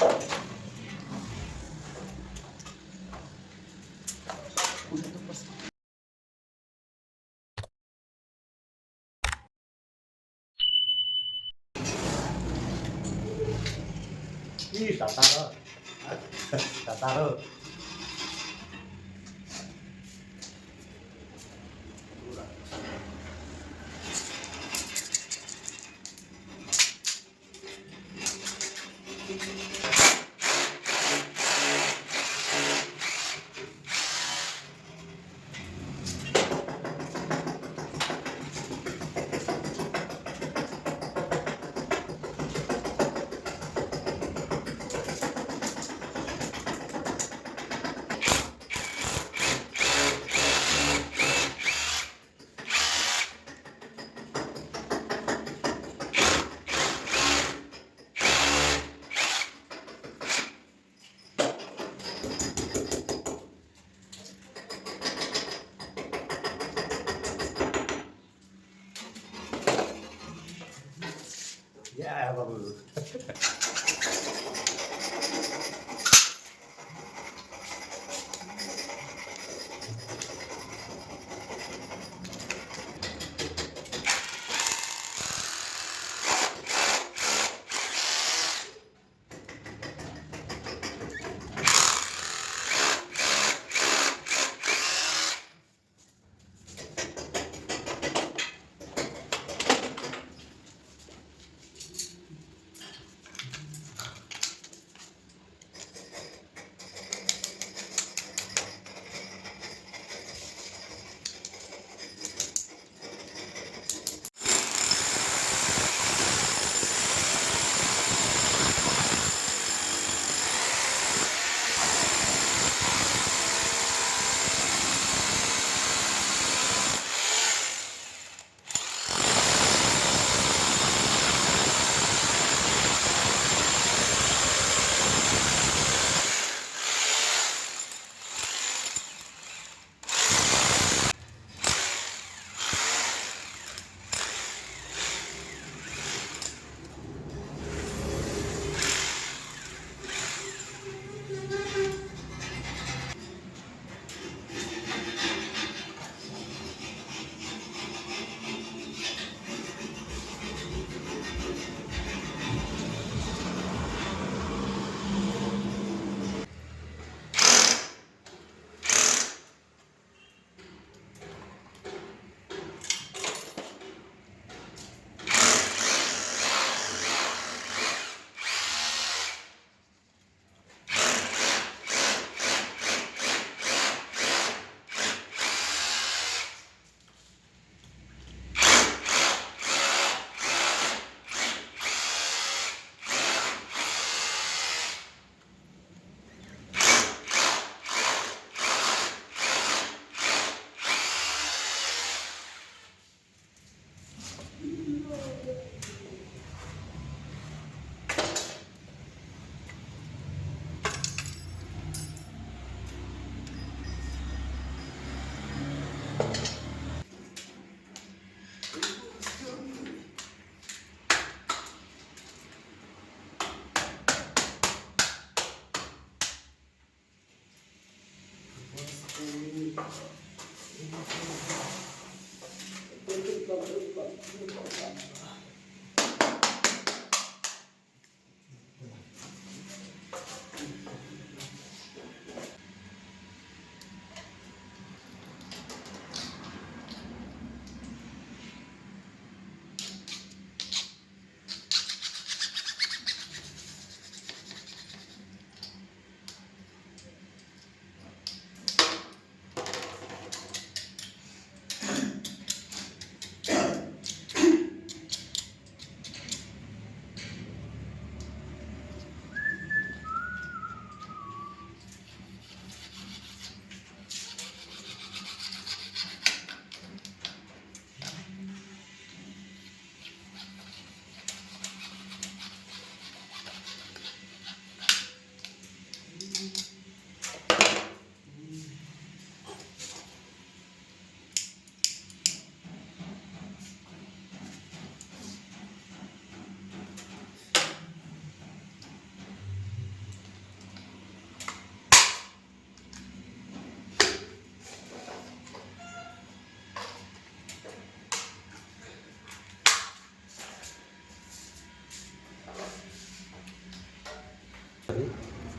Ih, tatar. Tatar. Ya, bagus.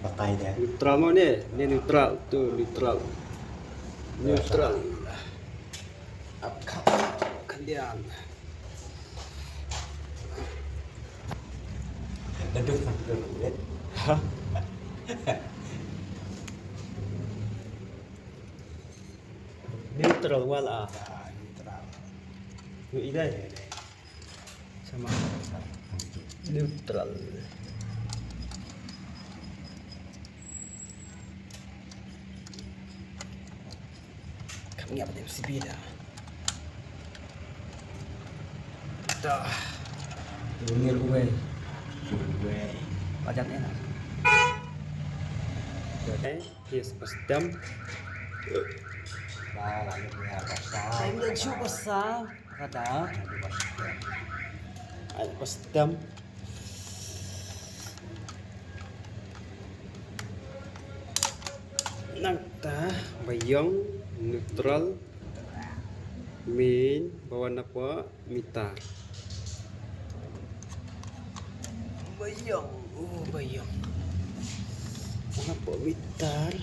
Pakai deh. Neutral mau nih, ini neutral tuh neutral. Neutral. Apa kalian? Duduk dulu. Hah? Neutral wala. Neutral. Ini deh. Sama neutral. Kami apa dia mesti beda. Dah. Ini gue. Gue. Pajak enak. Oke, here's custom. Nah, lagi punya pasal. Saya udah coba sah. Kada. Ada custom. Nangta bayang neutral main bawa apa mita bayang bayang apa mitar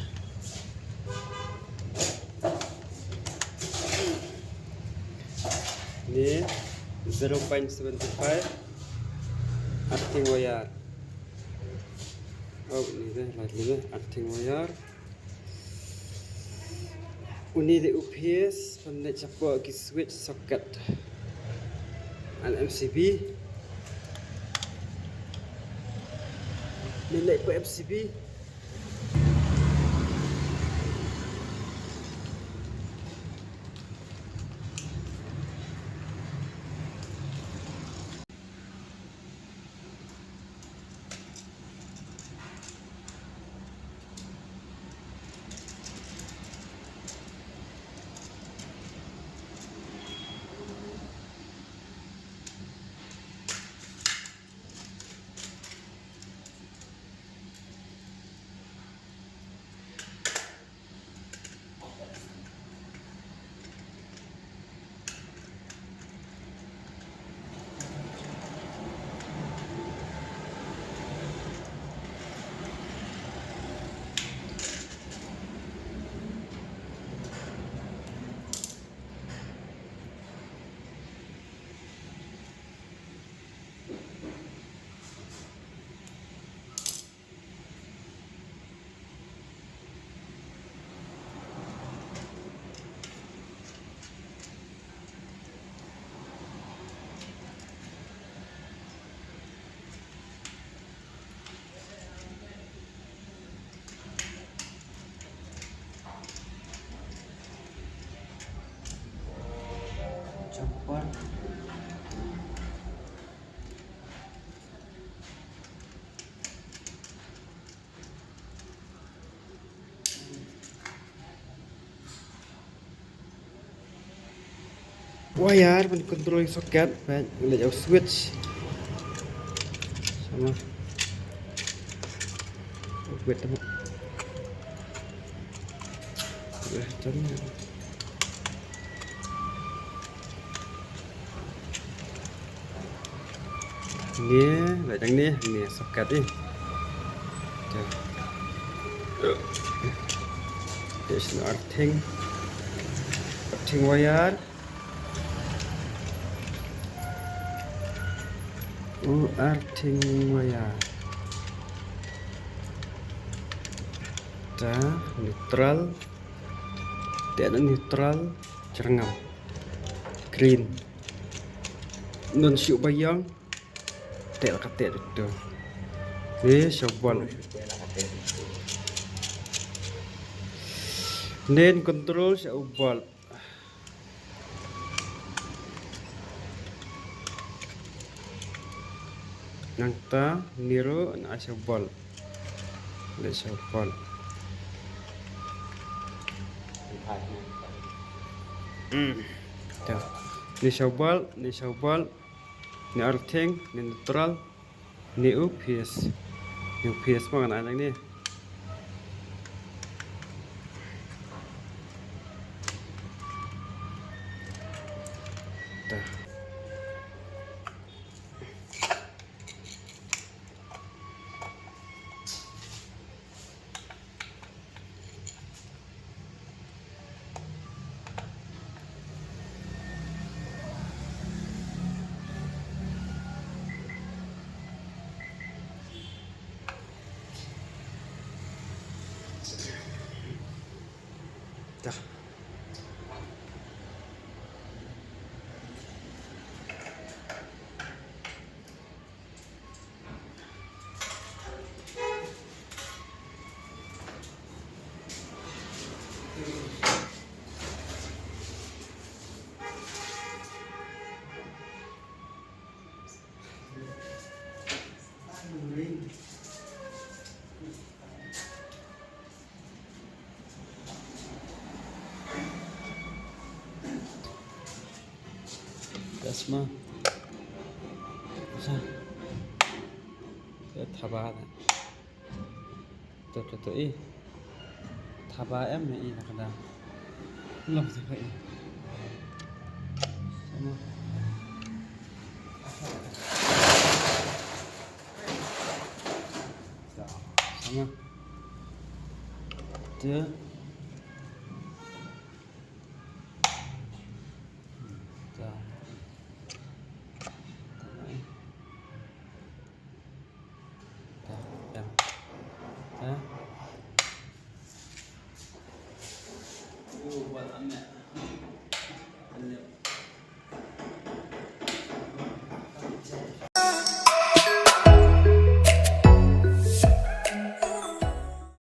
ini 0.75 arting wire. Oh ini lagi arting wire. Uni di UPS pandai capai ke switch socket an MCB nilai per MCB campur wire pen controlling socket pen ngeliat switch sama buat temu cari ini lại ini socket ini there's no arting wire arting wire neutral tidak neutral cerengam green non siu bayang tel katet itu ini sobol nen control sobol nangta niro na sobol le sobol ni sobol ni arting ni neutral ni UPS mana yang ni cả That's my sao cái thà ba này tôi ý thà ba em này là cái nào làm gì vậy sao mà sao mà chưa